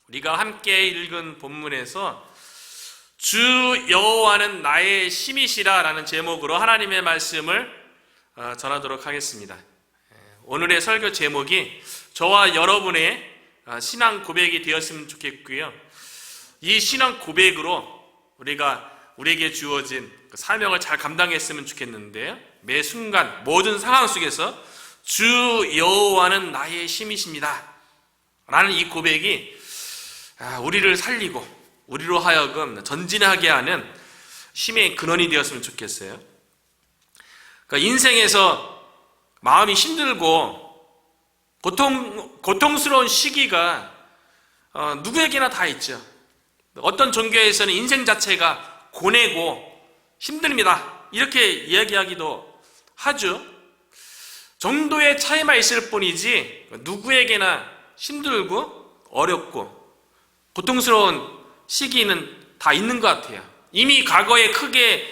우리가 함께 읽은 본문에서 주 여호와는 나의 힘이시라 라는 제목으로 하나님의 말씀을 전하도록 하겠습니다. 오늘의 설교 제목이 저와 여러분의 신앙 고백이 되었으면 좋겠고요. 이 신앙 고백으로 우리에게 주어진 사명을 잘 감당했으면 좋겠는데요. 매 순간 모든 상황 속에서 주 여호와는 나의 힘이십니다 라는 이 고백이 우리를 살리고 우리로 하여금 전진하게 하는 힘의 근원이 되었으면 좋겠어요. 그러니까 인생에서 마음이 힘들고 고통스러운 시기가 누구에게나 다 있죠. 어떤 종교에서는 인생 자체가 고뇌고 힘듭니다 이렇게 이야기하기도 하죠. 정도의 차이만 있을 뿐이지 누구에게나 힘들고 어렵고 고통스러운 시기는 다 있는 것 같아요. 이미 과거에 크게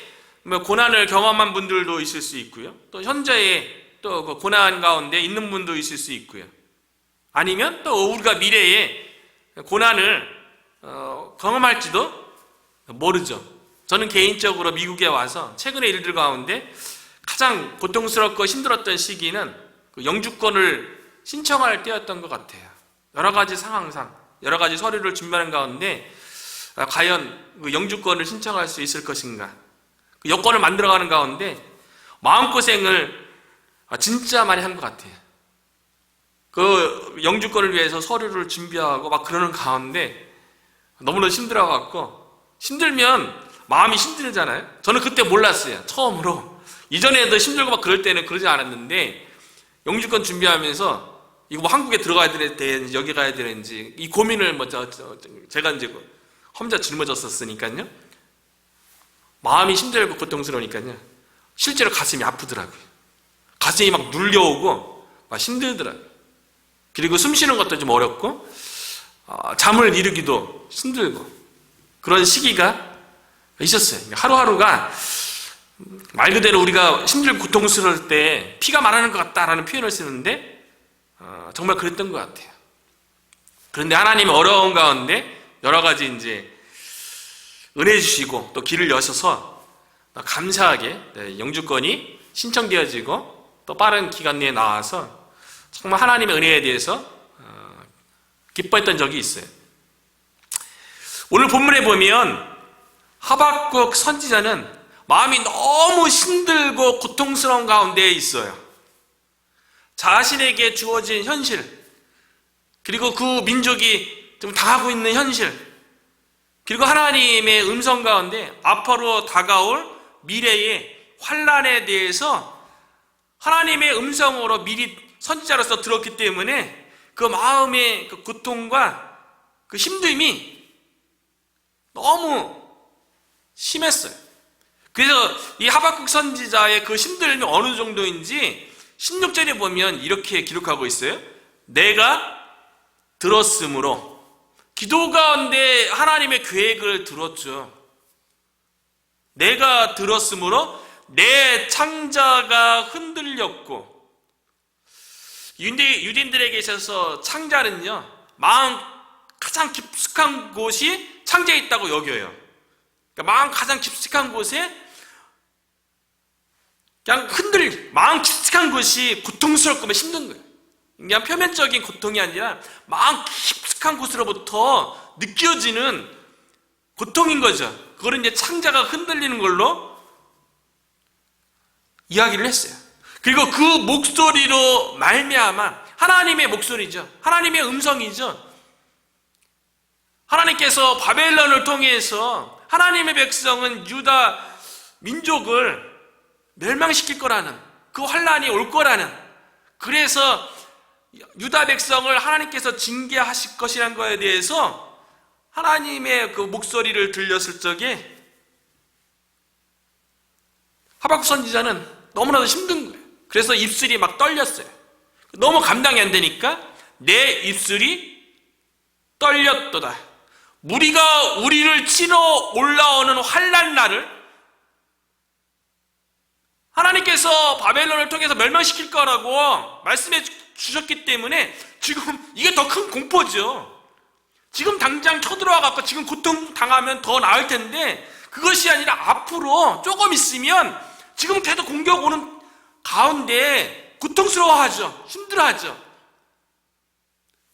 고난을 경험한 분들도 있을 수 있고요. 또 현재에 또 그 고난 가운데 있는 분도 있을 수 있고요. 아니면 또 우리가 미래에 고난을 경험할지도 모르죠. 저는 개인적으로 미국에 와서 최근의 일들 가운데 가장 고통스럽고 힘들었던 시기는 그 영주권을 신청할 때였던 것 같아요. 여러 가지 상황상 여러 가지 서류를 준비하는 가운데 과연 그 영주권을 신청할 수 있을 것인가, 그 여권을 만들어가는 가운데 마음고생을 진짜 많이 한 것 같아요. 그 영주권을 위해서 서류를 준비하고 막 그러는 가운데 너무나 힘들어갖고, 힘들면 마음이 힘들잖아요. 저는 그때 몰랐어요. 처음으로. 이전에도 힘들고 막 그럴 때는 그러지 않았는데 영주권 준비하면서 이거 뭐 한국에 들어가야 되는지 여기 가야 되는지 이 고민을 제가 이제 혼자 짊어졌었으니까요. 마음이 힘들고 고통스러우니까요. 실제로 가슴이 아프더라고요. 가슴이 막 눌려오고 막 힘들더라고요. 그리고 숨 쉬는 것도 좀 어렵고 잠을 이루기도 힘들고 그런 시기가 있었어요. 하루하루가 말 그대로 우리가 힘들고 고통스러울 때 피가 말하는 것 같다라는 표현을 쓰는데 정말 그랬던 것 같아요. 그런데 하나님의 어려운 가운데 여러 가지 이제 은혜 주시고 또 길을 여셔서 감사하게 영주권이 신청되어지고 또 빠른 기간 내에 나와서 정말 하나님의 은혜에 대해서 기뻐했던 적이 있어요. 오늘 본문에 보면 하박국 선지자는 마음이 너무 힘들고 고통스러운 가운데에 있어요. 자신에게 주어진 현실, 그리고 그 민족이 좀 당하고 있는 현실, 그리고 하나님의 음성 가운데 앞으로 다가올 미래의 환난에 대해서 하나님의 음성으로 미리 선지자로서 들었기 때문에 그 마음의 그 고통과 그 힘듦이 너무 심했어요. 그래서 이 하박국 선지자의 그 힘듦이 어느 정도인지 16절에 보면 이렇게 기록하고 있어요. 내가 들었으므로, 기도 가운데 하나님의 계획을 들었죠. 내가 들었으므로 내 창자가 흔들렸고, 유대인들에게 있어서 창자는요, 마음 가장 깊숙한 곳이 창자에 있다고 여겨요. 그러니까 마음 가장 깊숙한 곳에 그냥 마음 깊숙한 곳이 고통스럽고 힘든 거예요. 그냥 표면적인 고통이 아니라 마음 깊숙한 곳으로부터 느껴지는 고통인 거죠. 그거를 이제 창자가 흔들리는 걸로 이야기를 했어요. 그리고 그 목소리로 말미암아, 하나님의 목소리죠. 하나님의 음성이죠. 하나님께서 바벨론을 통해서 하나님의 백성은 유다 민족을 멸망시킬 거라는, 그 환난이 올 거라는, 그래서 유다 백성을 하나님께서 징계하실 것이라는 거에 대해서 하나님의 그 목소리를 들렸을 적에 하박국 선지자는 너무나도 힘든 거예요. 그래서 입술이 막 떨렸어요. 너무 감당이 안 되니까 내 입술이 떨렸도다. 무리가 우리를 치러 올라오는 환난 날을 하나님께서 바벨론을 통해서 멸망시킬 거라고 말씀해 주셨기 때문에 지금 이게 더 큰 공포죠. 지금 당장 쳐들어와 갖고 지금 고통당하면 더 나을 텐데 그것이 아니라 앞으로 조금 있으면 지금 계속 공격 오는 가운데 고통스러워하죠. 힘들어하죠.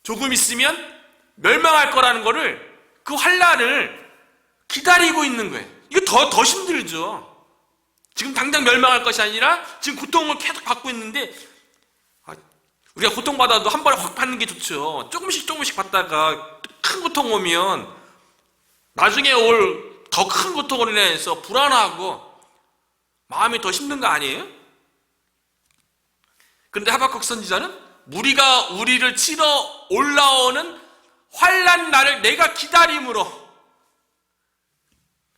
조금 있으면 멸망할 거라는 거를, 그 환난을 기다리고 있는 거예요. 이거 더 힘들죠. 지금 당장 멸망할 것이 아니라 지금 고통을 계속 받고 있는데, 우리가 고통받아도 한 번에 확 받는 게 좋죠. 조금씩 받다가 큰 고통 오면 나중에 올 더 큰 고통으로 인해서 불안하고 마음이 더 힘든 거 아니에요? 그런데 하박국 선지자는 무리가 우리를 치러 올라오는 환난 날을 내가 기다림으로,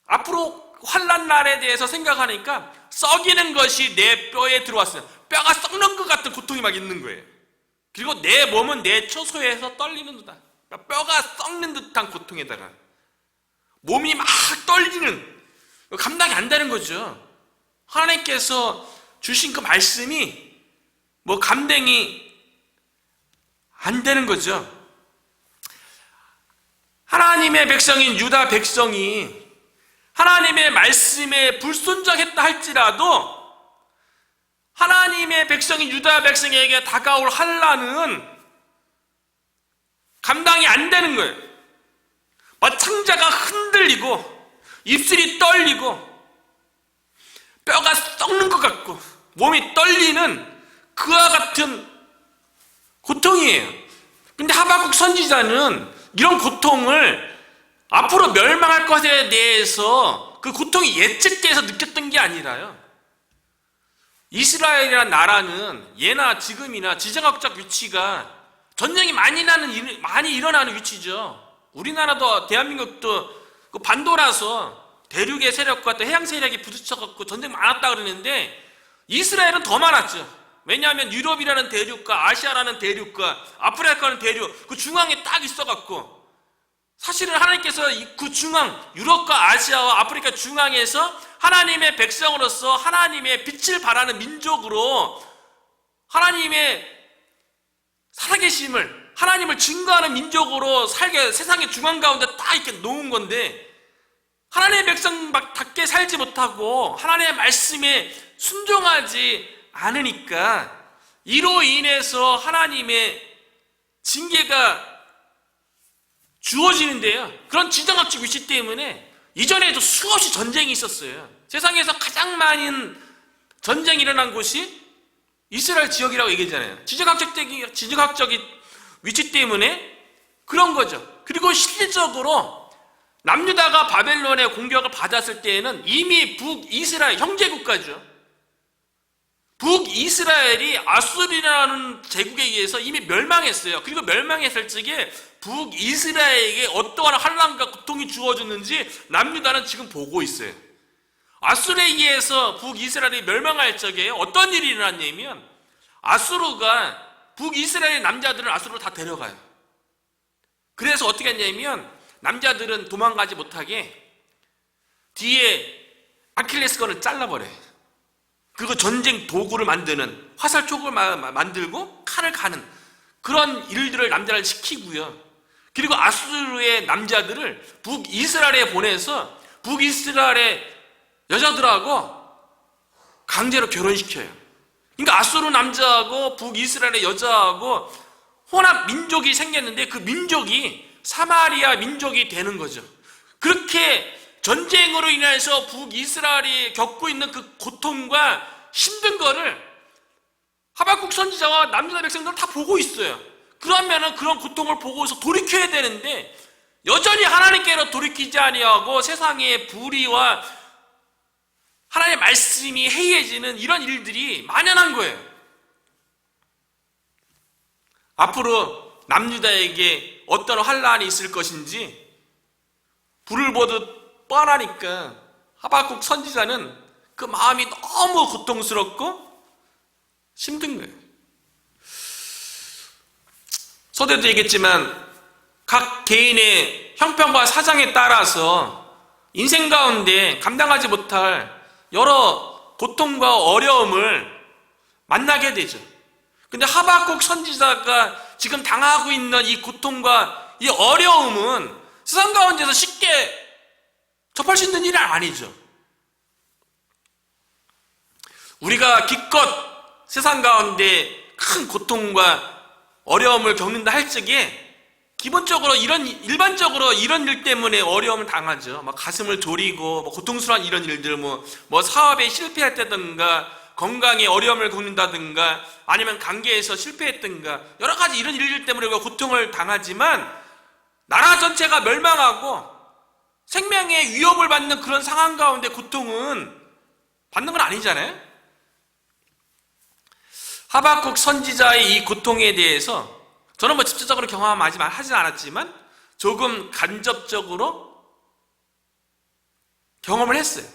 앞으로 환난 날에 대해서 생각하니까 썩이는 것이 내 뼈에 들어왔어요. 뼈가 썩는 것 같은 고통이 막 있는 거예요. 그리고 내 몸은 내 초소에서 떨리는 듯한, 뼈가 썩는 듯한 고통에다가 몸이 막 떨리는, 감당이 안 되는 거죠. 하나님께서 주신 그 말씀이 감당이 안 되는 거죠. 하나님의 백성인 유다 백성이 하나님의 말씀에 불순종했다 할지라도 하나님의 백성인 유다 백성에게 다가올 환난은 감당이 안 되는 거예요. 창자가 흔들리고 입술이 떨리고 뼈가 썩는 것 같고 몸이 떨리는 그와 같은 고통이에요. 근데 하박국 선지자는 이런 고통을 앞으로 멸망할 것에 대해서 그 고통이 예측돼서 느꼈던 게 아니라요. 이스라엘이라는 나라는 예나 지금이나 지정학적 위치가 전쟁이 많이 일어나는 위치죠. 우리나라도 대한민국도 그 반도라서 대륙의 세력과 또 해양 세력이 부딪혀갖고 전쟁 많았다 그러는데 이스라엘은 더 많았죠. 왜냐하면 유럽이라는 대륙과 아시아라는 대륙과 아프리카라는 대륙, 그 중앙에 딱 있어갖고 사실은 하나님께서 그 중앙, 유럽과 아시아와 아프리카 중앙에서 하나님의 백성으로서 하나님의 빛을 발하는 민족으로 하나님의 살아계심을, 하나님을 증거하는 민족으로 살게 세상의 중앙 가운데 딱 이렇게 놓은 건데 하나님의 백성답게 살지 못하고 하나님의 말씀에 순종하지 않으니까 이로 인해서 하나님의 징계가 주어지는데요. 그런 지정학적 위치 때문에 이전에도 수없이 전쟁이 있었어요. 세상에서 가장 많은 전쟁이 일어난 곳이 이스라엘 지역이라고 얘기하잖아요. 지정학적 위치 때문에 그런 거죠. 그리고 실질적으로 남유다가 바벨론의 공격을 받았을 때에는 이미 북이스라엘 형제국가죠. 북이스라엘이 아수르라는 제국에 의해서 이미 멸망했어요. 그리고 멸망했을 적에 북이스라엘에게 어떠한 환난과 고통이 주어졌는지 남유다는 지금 보고 있어요. 아수르에 의해서 북이스라엘이 멸망할 적에 어떤 일이 일어났냐면 아수르가 북이스라엘 남자들을 아수르로 다 데려가요. 그래서 어떻게 했냐면 남자들은 도망가지 못하게 뒤에 아킬레스건을 잘라버려요. 그리고 전쟁 도구를 만드는 화살촉을 만들고 칼을 가는 그런 일들을 남자를 시키고요. 그리고 아수르의 남자들을 북이스라엘에 보내서 북이스라엘의 여자들하고 강제로 결혼시켜요. 그러니까 아수르 남자하고 북이스라엘의 여자하고 혼합 민족이 생겼는데 그 민족이 사마리아 민족이 되는 거죠. 그렇게 전쟁으로 인해서 북이스라엘이 겪고 있는 그 고통과 힘든 거를 하박국 선지자와 남유다 백성들은 다 보고 있어요. 그러면은 그런 고통을 보고서 돌이켜야 되는데 여전히 하나님께로 돌이키지 아니하고 세상의 불의와 하나님의 말씀이 해이해지는 이런 일들이 만연한 거예요. 앞으로 남유다에게 어떤 환난이 있을 것인지 불을 보듯 뻔하니까 하박국 선지자는 그 마음이 너무 고통스럽고 힘든 거예요. 서두에도 얘기했지만 각 개인의 형편과 사정에 따라서 인생 가운데 감당하지 못할 여러 고통과 어려움을 만나게 되죠. 근데 하박국 선지자가 지금 당하고 있는 이 고통과 이 어려움은 세상 가운데서 쉽게 접할 수 있는 일이 아니죠. 우리가 기껏 세상 가운데 큰 고통과 어려움을 겪는다 할 적에 기본적으로 일반적으로 이런 일 때문에 어려움을 당하죠. 막 가슴을 졸이고, 고통스러운 이런 일들, 사업에 실패할 때든가, 건강에 어려움을 겪는다든가, 아니면 관계에서 실패했든가, 여러 가지 이런 일들 때문에 우리가 고통을 당하지만, 나라 전체가 멸망하고, 생명의 위협을 받는 그런 상황 가운데 고통은 받는 건 아니잖아요? 하박국 선지자의 이 고통에 대해서 저는 직접적으로 경험하진 않았지만 조금 간접적으로 경험을 했어요.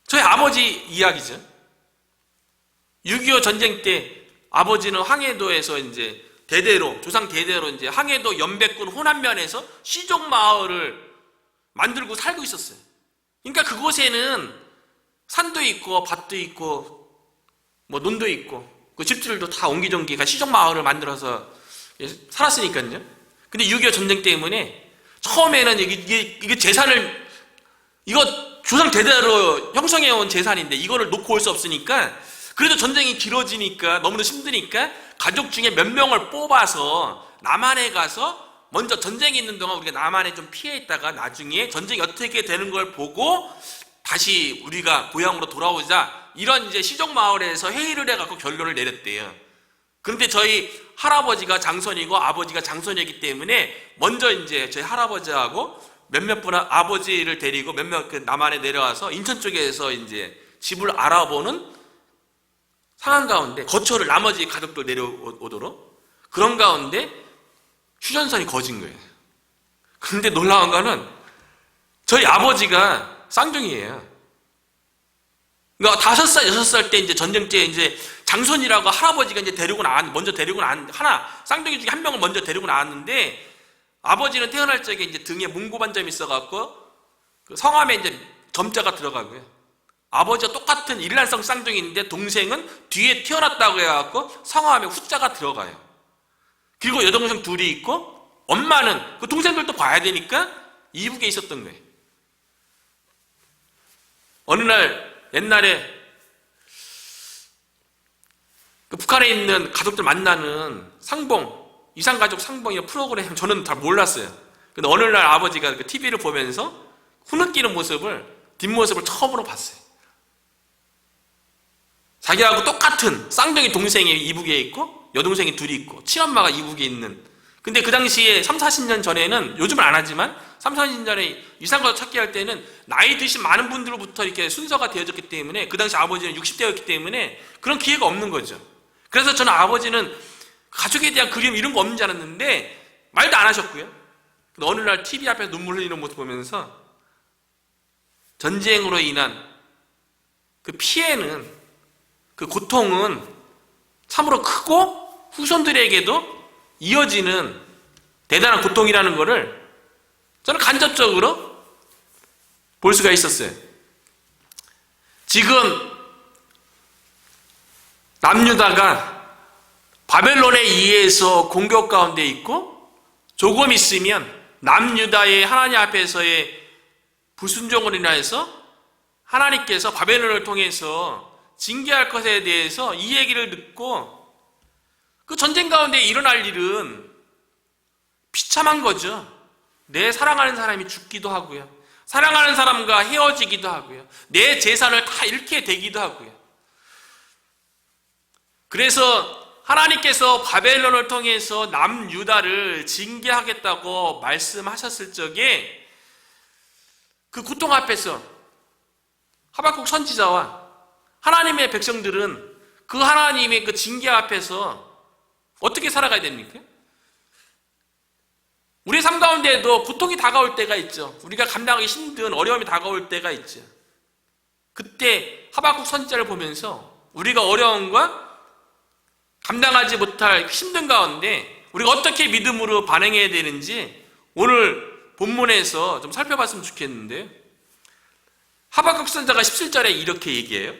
저희 아버지 이야기죠. 6.25 전쟁 때 아버지는 황해도에서 이제 조상 대대로 이제 황해도 연백군 호남면에서 시족 마을을 만들고 살고 있었어요. 그러니까 그곳에는 산도 있고 밭도 있고 논도 있고 그 집들도 다 옹기종기가 시족 마을을 만들어서 살았으니까요. 근데 6.25 전쟁 때문에 처음에는 이게 재산을, 이거 조상 대대로 형성해온 재산인데 이거를 놓고 올 수 없으니까, 그래도 전쟁이 길어지니까 너무나 힘드니까 가족 중에 몇 명을 뽑아서 남한에 가서 먼저 전쟁이 있는 동안 우리가 남한에 좀 피해 있다가 나중에 전쟁이 어떻게 되는 걸 보고 다시 우리가 고향으로 돌아오자, 이런 이제 시족 마을에서 회의를 해갖고 결론을 내렸대요. 그런데 저희 할아버지가 장손이고 아버지가 장손이기 때문에 먼저 이제 저희 할아버지하고 몇몇 분 아버지를 데리고 몇몇 남한에 내려와서 인천 쪽에서 이제 집을 알아보는 상황 가운데 거처를 나머지 가족들 내려오도록 그런 가운데 휴전선이 거진 거예요. 그런데 놀라운 거는 저희 아버지가 쌍둥이에요. 그러니까 5살, 6살 때 이제 전쟁 때 이제 장손이라고 할아버지가 이제 먼저 데리고 나왔는데, 쌍둥이 중에 한 명을 먼저 데리고 나왔는데, 아버지는 태어날 적에 이제 등에 문고반점이 있어갖고, 그 성함에 이제 점자가 들어가고요. 아버지와 똑같은 일란성 쌍둥이인데, 동생은 뒤에 태어났다고 해갖고, 성함에 후자가 들어가요. 그리고 여동생 둘이 있고, 엄마는 그 동생들도 봐야 되니까, 이북에 있었던 거예요. 어느 날, 옛날에 그 북한에 있는 가족들 만나는 상봉, 이산가족 상봉이라는 프로그램 저는 잘 몰랐어요. 근데 어느 날 아버지가 그 TV를 보면서 후느끼는 뒷모습을 처음으로 봤어요. 자기하고 똑같은 쌍둥이 동생이 이북에 있고 여동생이 둘이 있고 친엄마가 이북에 있는. 근데 그 당시에 30-40년 전에는, 요즘은 안 하지만 30-40년 전에 이산가족 찾기 할 때는 나이 드신 많은 분들로부터 이렇게 순서가 되어졌기 때문에, 그 당시 아버지는 60대였기 때문에 그런 기회가 없는 거죠. 그래서 저는 아버지는 가족에 대한 그림 이런 거 없는 줄 알았는데 말도 안 하셨고요. 근데 어느 날 TV 앞에서 눈물 흘리는 모습 보면서 전쟁으로 인한 그 피해는, 그 고통은 참으로 크고 후손들에게도 이어지는 대단한 고통이라는 것을 저는 간접적으로 볼 수가 있었어요. 지금 남유다가 바벨론에 의해서 공격 가운데 있고, 조금 있으면 남유다의 하나님 앞에서의 불순종으로 인해서 하나님께서 바벨론을 통해서 징계할 것에 대해서 이 얘기를 듣고, 그 전쟁 가운데 일어날 일은 비참한 거죠. 내 사랑하는 사람이 죽기도 하고요, 사랑하는 사람과 헤어지기도 하고요, 내 재산을 다 잃게 되기도 하고요. 그래서 하나님께서 바벨론을 통해서 남유다를 징계하겠다고 말씀하셨을 적에 그 고통 앞에서 하박국 선지자와 하나님의 백성들은 그 하나님의 그 징계 앞에서 어떻게 살아가야 됩니까? 우리 삶 가운데에도 고통이 다가올 때가 있죠. 우리가 감당하기 힘든 어려움이 다가올 때가 있죠. 그때 하박국 선지자를 보면서 우리가 어려움과 감당하지 못할 힘든 가운데 우리가 어떻게 믿음으로 반응해야 되는지 오늘 본문에서 좀 살펴봤으면 좋겠는데요. 하박국 선지자가 17절에 이렇게 얘기해요.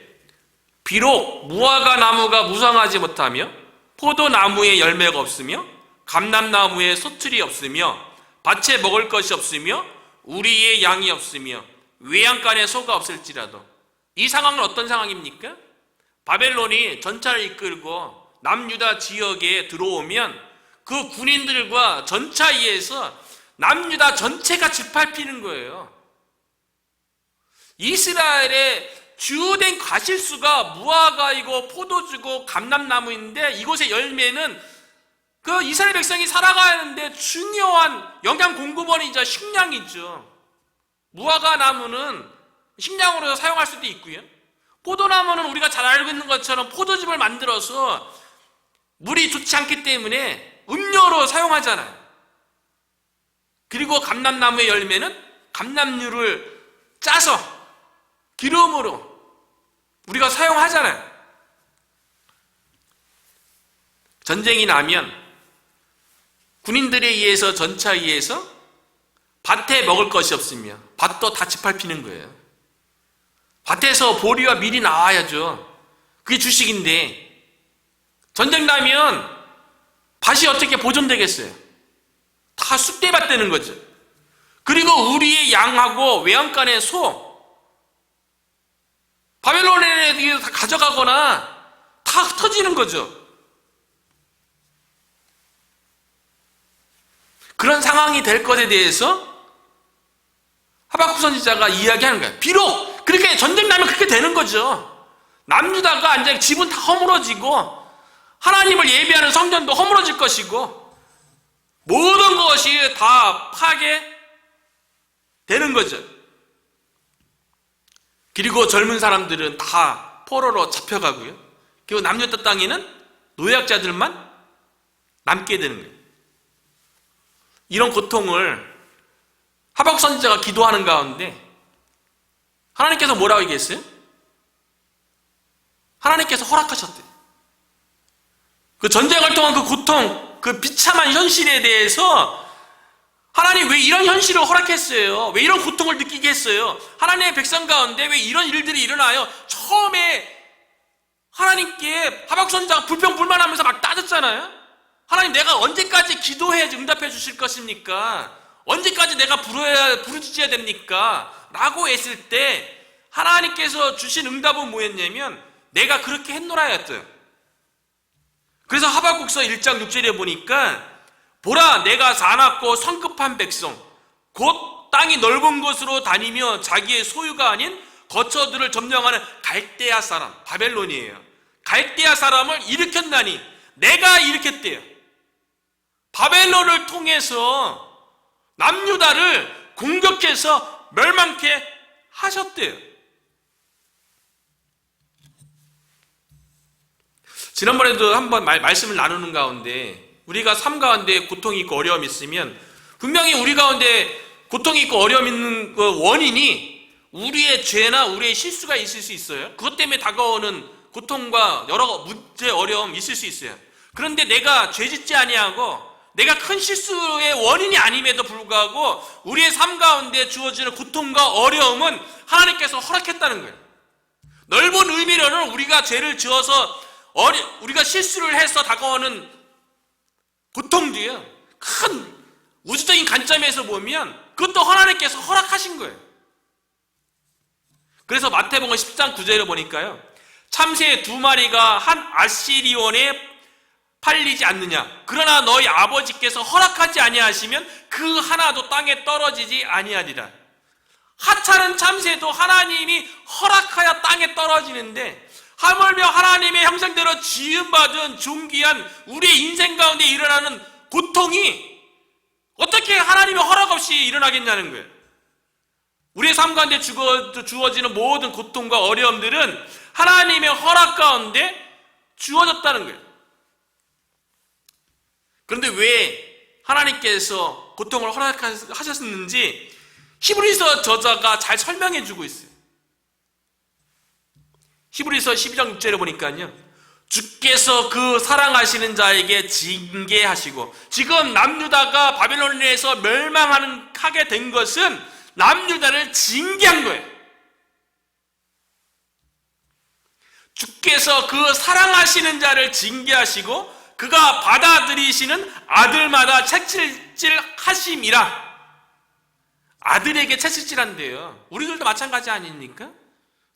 비록 무화과 나무가 무성하지 못하며 포도나무에 열매가 없으며 감람나무에 소틀이 없으며 밭에 먹을 것이 없으며 우리의 양이 없으며 외양간에 소가 없을지라도. 이 상황은 어떤 상황입니까? 바벨론이 전차를 이끌고 남유다 지역에 들어오면 그 군인들과 전차 위에서 남유다 전체가 짓밟히는 거예요. 이스라엘의 주된 과실수가 무화과이고 포도주고 감람나무인데, 이곳의 열매는 그 이스라엘 백성이 살아가는데 중요한 영양 공급원이자 식량이죠. 무화과 나무는 식량으로 사용할 수도 있고요, 포도나무는 우리가 잘 알고 있는 것처럼 포도즙을 만들어서 물이 좋지 않기 때문에 음료로 사용하잖아요. 그리고 감람나무의 열매는 감람류를 짜서 기름으로 우리가 사용하잖아요. 전쟁이 나면 군인들에 의해서, 전차에 의해서 밭에 먹을 것이 없으며 밭도 다 짓밟히는 거예요. 밭에서 보리와 밀이 나와야죠. 그게 주식인데 전쟁 나면 밭이 어떻게 보존되겠어요? 다 쑥대밭 되는 거죠. 그리고 우리의 양하고 외양간의 소, 바벨론에 다 가져가거나 다 흩어지는 거죠. 그런 상황이 될 것에 대해서 하박국 선지자가 이야기하는 거예요. 비록 그렇게 전쟁 나면 그렇게 되는 거죠. 남유다가 이제 집은 다 허물어지고 하나님을 예배하는 성전도 허물어질 것이고 모든 것이 다 파괴되는 거죠. 그리고 젊은 사람들은 다 포로로 잡혀가고요. 그리고 남유다 땅에는 노약자들만 남게 되는 거예요. 이런 고통을 하박국 선지자가 기도하는 가운데 하나님께서 뭐라고 얘기했어요? 하나님께서 허락하셨대요. 그 전쟁을 통한 그 고통, 그 비참한 현실에 대해서 하나님 왜 이런 현실을 허락했어요? 왜 이런 고통을 느끼게 했어요? 하나님의 백성 가운데 왜 이런 일들이 일어나요? 처음에 하나님께 하박국 선지자가 불평불만하면서 막 따졌잖아요. 하나님, 내가 언제까지 기도해야지 응답해 주실 것입니까? 언제까지 내가 부르짖어야 됩니까? 라고 했을 때 하나님께서 주신 응답은 뭐였냐면 내가 그렇게 했노라였어요. 그래서 하박국서 1장 6절에 보니까 보라, 내가 사납고 성급한 백성 곧 땅이 넓은 곳으로 다니며 자기의 소유가 아닌 거처들을 점령하는 갈대아 사람, 바벨론이에요. 갈대아 사람을 일으켰나니 내가 일으켰대요. 바벨론을 통해서 남유다를 공격해서 멸망케 하셨대요. 지난번에도 한번 말씀을 나누는 가운데 우리가 삶 가운데 고통이 있고 어려움이 있으면 분명히 우리 가운데 고통이 있고 어려움이 있는 그 원인이 우리의 죄나 우리의 실수가 있을 수 있어요. 그것 때문에 다가오는 고통과 여러 문제, 어려움 있을 수 있어요. 그런데 내가 죄짓지 아니하고 내가 큰 실수의 원인이 아님에도 불구하고 우리의 삶 가운데 주어지는 고통과 어려움은 하나님께서 허락했다는 거예요. 넓은 의미로는 우리가 죄를 지어서 우리가 실수를 해서 다가오는 고통도요, 큰 우주적인 관점에서 보면 그것도 하나님께서 허락하신 거예요. 그래서 마태복음 10장 9절에 보니까요, 참새 2마리가 한 아시리온에 팔리지 않느냐? 그러나 너희 아버지께서 허락하지 아니하시면 그 하나도 땅에 떨어지지 아니하리라. 하찮은 참새도 하나님이 허락하여 땅에 떨어지는데 하물며 하나님의 형상대로 지음받은 존귀한 우리의 인생 가운데 일어나는 고통이 어떻게 하나님의 허락 없이 일어나겠냐는 거예요. 우리의 삶 가운데 주어지는 모든 고통과 어려움들은 하나님의 허락 가운데 주어졌다는 거예요. 그런데 왜 하나님께서 고통을 허락하셨는지 히브리서 저자가 잘 설명해 주고 있어요. 히브리서 12장 6절에 보니까요, 주께서 그 사랑하시는 자에게 징계하시고, 지금 남유다가 바벨론에서 멸망하게 된 것은 남유다를 징계한 거예요. 주께서 그 사랑하시는 자를 징계하시고 그가 받아들이시는 아들마다 채찍질 하심이라. 아들에게 채찍질한대요. 우리들도 마찬가지 아닙니까?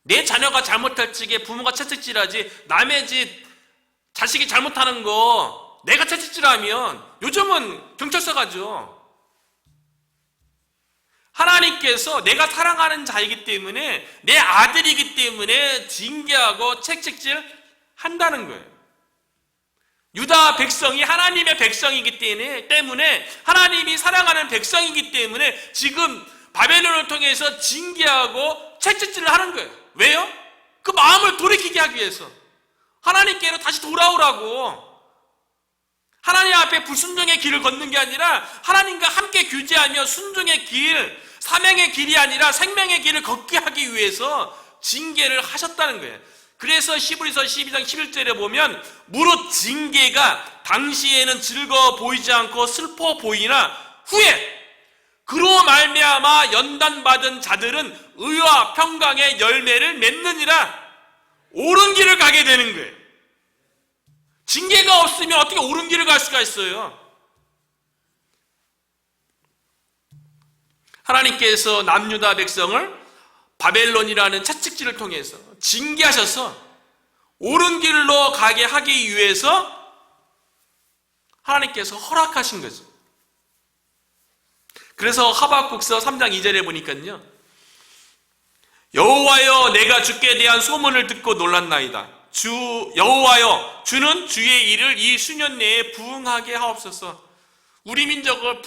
내 자녀가 잘못할 적에 부모가 채찍질하지, 남의 집 자식이 잘못하는 거 내가 채찍질하면 요즘은 경찰서 가죠. 하나님께서 내가 사랑하는 자이기 때문에, 내 아들이기 때문에 징계하고 채찍질 한다는 거예요. 유다 백성이 하나님의 백성이기 때문에, 하나님이 사랑하는 백성이기 때문에 지금 바벨론을 통해서 징계하고 채찍질을 하는 거예요. 왜요? 그 마음을 돌이키게 하기 위해서, 하나님께로 다시 돌아오라고. 하나님 앞에 불순종의 길을 걷는 게 아니라 하나님과 함께 교제하며 순종의 길, 사명의 길이 아니라 생명의 길을 걷게 하기 위해서 징계를 하셨다는 거예요. 그래서 히브리서 12장 11절에 보면 무릇 징계가 당시에는 즐거워 보이지 않고 슬퍼 보이나 후에 그로 말미암아 연단받은 자들은 의와 평강의 열매를 맺느니라. 옳은 길을 가게 되는 거예요. 징계가 없으면 어떻게 옳은 길을 갈 수가 있어요? 하나님께서 남유다 백성을 바벨론이라는 채찍질을 통해서 징계하셔서 옳은 길로 가게 하기 위해서 하나님께서 허락하신 거죠. 그래서 하박국서 3장 2절에 보니까요, 여호와여 내가 주께 대한 소문을 듣고 놀랐나이다. 여호와여 주는 주의 일을 이 수년 내에 부흥하게 하옵소서. 우리 민족을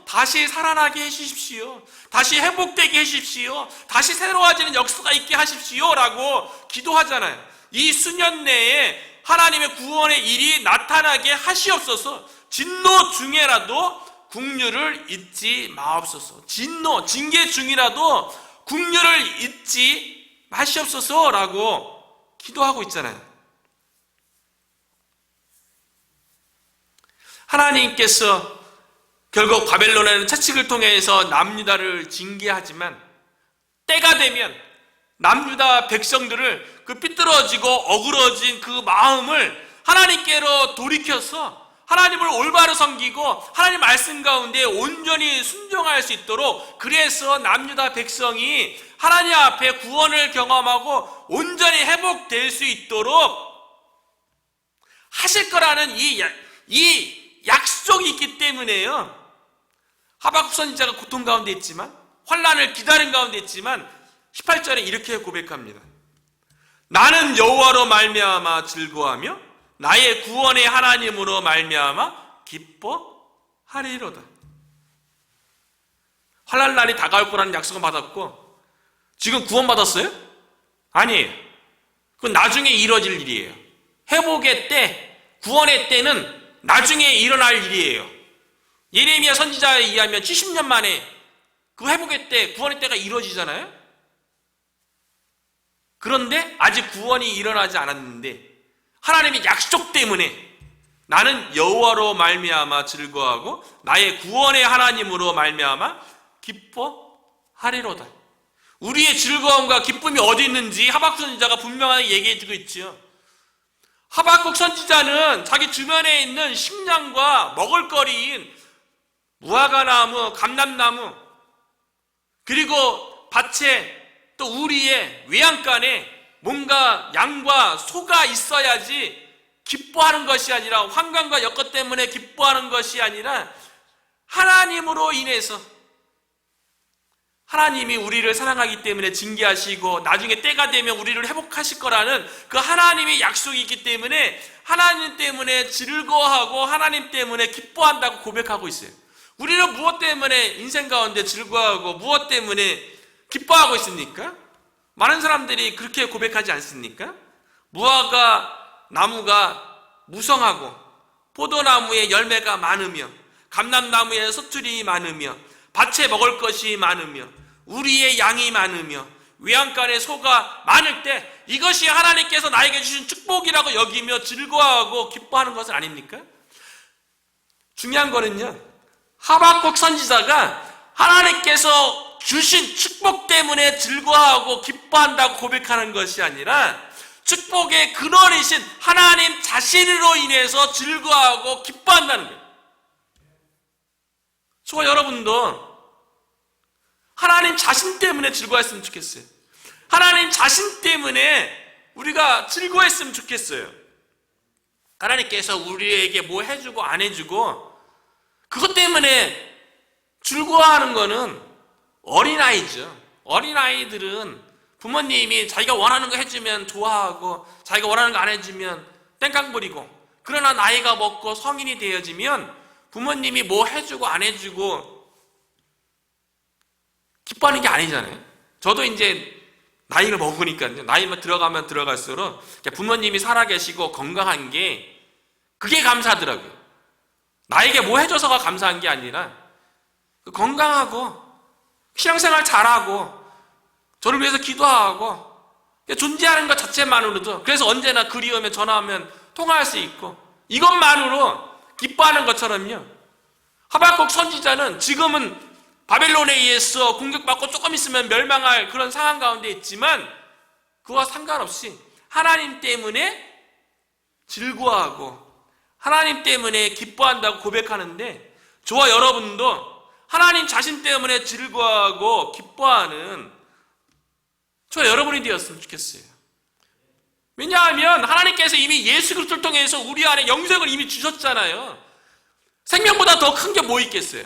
다시 살아나게 해주십시오. 다시 회복되게 해주십시오. 다시 새로워지는 역사가 있게 하십시오 라고 기도하잖아요. 이 수년 내에 하나님의 구원의 일이 나타나게 하시옵소서. 진노 중에라도 긍휼을 잊지 마옵소서. 징계 중이라도 긍휼을 잊지 마시옵소서 라고 기도하고 있잖아요. 하나님께서 결국 바벨론에는 채찍을 통해서 남유다를 징계하지만 때가 되면 남유다 백성들을 그 삐뚤어지고 어그러진 그 마음을 하나님께로 돌이켜서 하나님을 올바로 섬기고 하나님 말씀 가운데 온전히 순종할 수 있도록, 그래서 남유다 백성이 하나님 앞에 구원을 경험하고 온전히 회복될 수 있도록 하실 거라는 이 약속이 있기 때문에요. 하박국 선지자가 고통 가운데 있지만, 환난을 기다린 가운데 있지만 18절에 이렇게 고백합니다. 나는 여호와로 말미암아 즐거워하며 나의 구원의 하나님으로 말미암아 기뻐하리로다. 환난 날이 다가올 거라는 약속은 받았고 지금 구원받았어요? 아니에요. 그건 나중에 이루어질 일이에요. 회복의 때, 구원의 때는 나중에 일어날 일이에요. 예레미야 선지자에 의하면 70년 만에 그 회복의 때, 구원의 때가 이루어지잖아요. 그런데 아직 구원이 일어나지 않았는데 하나님의 약속 때문에 나는 여호와로 말미암아 즐거워하고 나의 구원의 하나님으로 말미암아 기뻐하리로다. 우리의 즐거움과 기쁨이 어디 있는지 하박국 선지자가 분명하게 얘기해주고 있죠. 하박국 선지자는 자기 주변에 있는 식량과 먹을거리인 무화과나무, 감람나무, 그리고 밭에 또 우리의 외양간에 뭔가 양과 소가 있어야지 기뻐하는 것이 아니라, 환경과 여건 때문에 기뻐하는 것이 아니라 하나님으로 인해서, 하나님이 우리를 사랑하기 때문에 징계하시고 나중에 때가 되면 우리를 회복하실 거라는 그 하나님의 약속이 있기 때문에 하나님 때문에 즐거워하고 하나님 때문에 기뻐한다고 고백하고 있어요. 우리는 무엇 때문에 인생 가운데 즐거워하고 무엇 때문에 기뻐하고 있습니까? 많은 사람들이 그렇게 고백하지 않습니까? 무화과 나무가 무성하고 포도나무에 열매가 많으며 감람나무에 서툴이 많으며 밭에 먹을 것이 많으며 우리의 양이 많으며 외양간에 소가 많을 때 이것이 하나님께서 나에게 주신 축복이라고 여기며 즐거워하고 기뻐하는 것은 아닙니까? 중요한 거는요, 하박국 선지자가 하나님께서 주신 축복 때문에 즐거워하고 기뻐한다고 고백하는 것이 아니라 축복의 근원이신 하나님 자신으로 인해서 즐거워하고 기뻐한다는 거예요. 저와 여러분도 하나님 자신 때문에 즐거워했으면 좋겠어요. 하나님 자신 때문에 우리가 즐거워했으면 좋겠어요. 하나님께서 우리에게 뭐 해주고 안 해주고 그것 때문에 즐거워하는 거는 어린아이죠. 어린아이들은 부모님이 자기가 원하는 거 해주면 좋아하고 자기가 원하는 거 안 해주면 땡깡 부리고, 그러나 나이가 먹고 성인이 되어지면 부모님이 뭐 해주고 안 해주고 기뻐하는 게 아니잖아요. 저도 이제 나이를 먹으니까요. 나이만 들어가면 들어갈수록 부모님이 살아계시고 건강한 게 그게 감사하더라고요. 나에게 뭐 해줘서가 감사한 게 아니라 건강하고 신앙생활 잘하고 저를 위해서 기도하고 존재하는 것 자체만으로도, 그래서 언제나 그리우면 전화하면 통화할 수 있고 이것만으로 기뻐하는 것처럼요, 하박국 선지자는 지금은 바벨론에 의해서 공격받고 조금 있으면 멸망할 그런 상황 가운데 있지만 그와 상관없이 하나님 때문에 즐거워하고 하나님 때문에 기뻐한다고 고백하는데, 저와 여러분도 하나님 자신 때문에 즐거워하고 기뻐하는 저와 여러분이 되었으면 좋겠어요. 왜냐하면 하나님께서 이미 예수 그리스도를 통해서 우리 안에 영생을 이미 주셨잖아요. 생명보다 더 큰 게 뭐 있겠어요?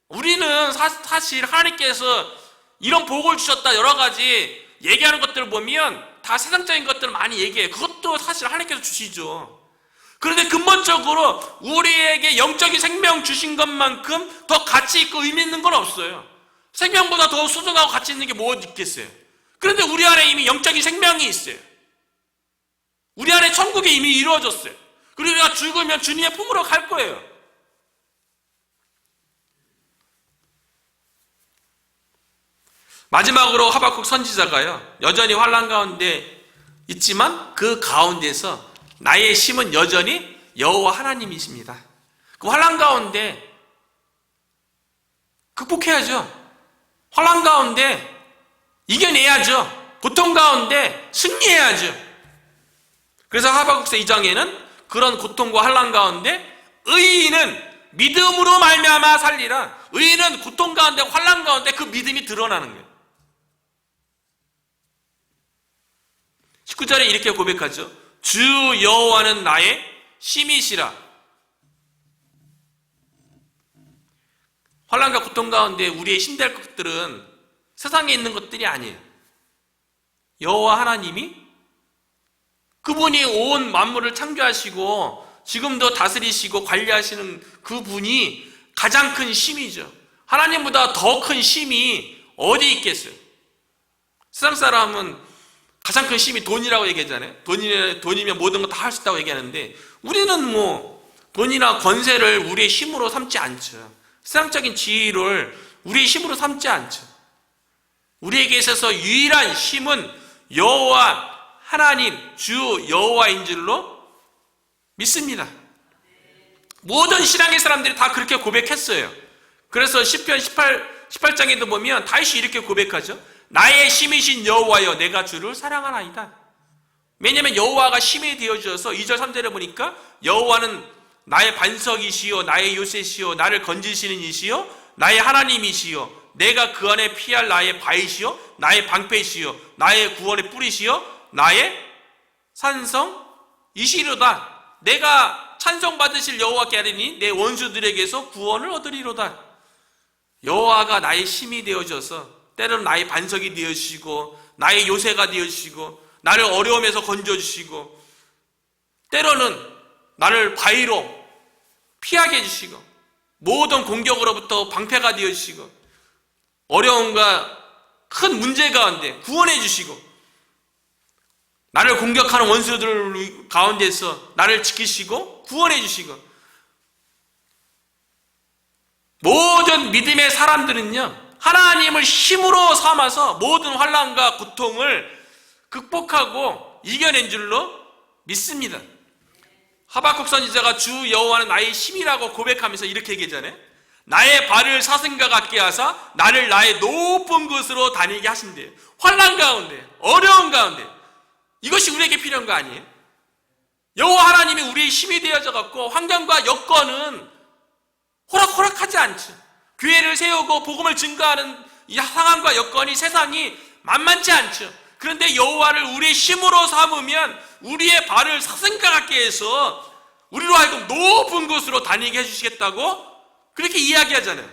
우리는 사실 하나님께서 이런 복을 주셨다 여러 가지 얘기하는 것들을 보면 다 세상적인 것들을 많이 얘기해요. 그것도 사실 하나님께서 주시죠. 그런데 근본적으로 우리에게 영적인 생명 주신 것만큼 더 가치 있고 의미 있는 건 없어요. 생명보다 더 소중하고 가치 있는 게 뭐 있겠어요? 그런데 우리 안에 이미 영적인 생명이 있어요. 우리 안에 천국이 이미 이루어졌어요. 그리고 우리가 죽으면 주님의 품으로 갈 거예요. 마지막으로 하박국 선지자가요, 여전히 환난 가운데 있지만 그 가운데서 나의 힘은 여전히 여호와 하나님이십니다. 그 환난 가운데 극복해야죠. 환난 가운데 이겨내야죠. 고통 가운데 승리해야죠. 그래서 하박국서 2장에는 그런 고통과 환난 가운데 의인은 믿음으로 말미암아 살리라. 의인은 고통 가운데 환난 가운데 그 믿음이 드러나는 거예요. 19절에 이렇게 고백하죠. 주 여호와는 나의 힘이시라. 환난과 고통 가운데 우리의 힘될 것들은 세상에 있는 것들이 아니에요. 여호와 하나님이, 그분이 온 만물을 창조하시고 지금도 다스리시고 관리하시는 그분이 가장 큰 힘이죠. 하나님보다 더 큰 힘이 어디 있겠어요? 세상 사람은 가장 큰 힘이 돈이라고 얘기하잖아요. 돈이면 모든 거 다 할 수 있다고 얘기하는데, 우리는 뭐 돈이나 권세를 우리의 힘으로 삼지 않죠. 세상적인 지위를 우리의 힘으로 삼지 않죠. 우리에게 있어서 유일한 힘은 여호와 하나님, 주 여호와인 줄로 믿습니다. 모든 신앙의 사람들이 다 그렇게 고백했어요. 그래서 시편 18장에도 보면 다윗이 이렇게 고백하죠. 나의 힘이신 여호와여, 내가 주를 사랑하나이다. 왜냐하면 여호와가 힘이 되어주셔서 2절 3절에 보니까 여호와는 나의 반석이시요 나의 요새시요 나를 건지시는 이시요 나의 하나님이시요 내가 그 안에 피할 나의 바위시요 나의 방패시요 나의 구원의 뿌리시요 나의 산성이시로다. 내가 찬송받으실 여호와께 하리니 내 원수들에게서 구원을 얻으리로다. 여호와가 나의 힘이 되어져서 때로는 나의 반석이 되어주시고 나의 요새가 되어주시고 나를 어려움에서 건져주시고 때로는 나를 바위로 피하게 해주시고 모든 공격으로부터 방패가 되어주시고 어려움과 큰 문제 가운데 구원해 주시고 나를 공격하는 원수들 가운데서 나를 지키시고 구원해 주시고, 모든 믿음의 사람들은요 하나님을 힘으로 삼아서 모든 환난과 고통을 극복하고 이겨낸 줄로 믿습니다. 하박국 선지자가 주 여호와는 나의 힘이라고 고백하면서 이렇게 얘기하잖아요. 나의 발을 사슴과 같게 하사 나를 나의 높은 곳으로 다니게 하신대요. 환난 가운데, 어려운 가운데, 이것이 우리에게 필요한 거 아니에요? 여호와 하나님이 우리의 힘이 되어져 갖고 환경과 여건은 호락호락하지 않죠. 교회를 세우고 복음을 증거하는 이 상황과 여건이 세상이 만만치 않죠. 그런데 여호와를 우리의 힘으로 삼으면 우리의 발을 사슴과 같게 해서 우리로 하여금 높은 곳으로 다니게 해주시겠다고 그렇게 이야기하잖아요.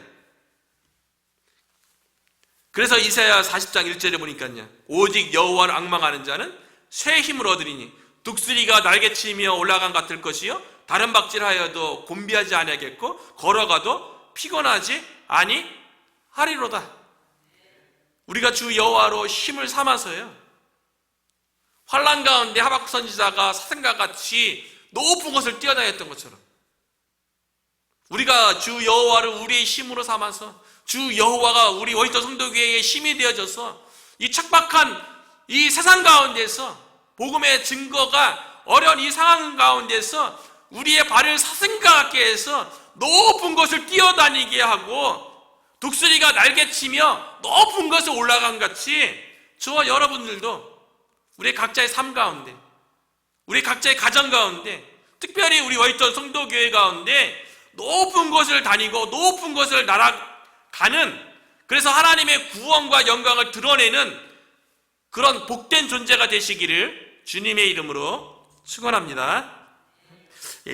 그래서 이사야 40장 1절에 보니까요, 오직 여호와를 앙망하는 자는 새 힘을 얻으리니 독수리가 날개치며 올라간 같을 것이요 다른 박질하여도 곤비하지 아니하겠고 걸어가도 피곤하지 아니하리로다. 우리가 주 여호와로 힘을 삼아서요, 환난 가운데 하박국 선지자가 사슴과 같이 높은 곳을 뛰어다녔던 것처럼 우리가 주 여호와를 우리의 힘으로 삼아서 주 여호와가 우리 워싱턴 성도교회의 힘이 되어져서 이 척박한 이 세상 가운데서 복음의 증거가 어려운 이 상황 가운데서 우리의 발을 사슴과 같게 해서 높은 곳을 뛰어다니게 하고 독수리가 날개치며 높은 곳에 올라간 같이 저와 여러분들도 우리 각자의 삶 가운데, 우리 각자의 가정 가운데, 특별히 우리 워싱턴 성도교회 가운데 높은 곳을 다니고 높은 곳을 날아가는, 그래서 하나님의 구원과 영광을 드러내는 그런 복된 존재가 되시기를 주님의 이름으로 축원합니다.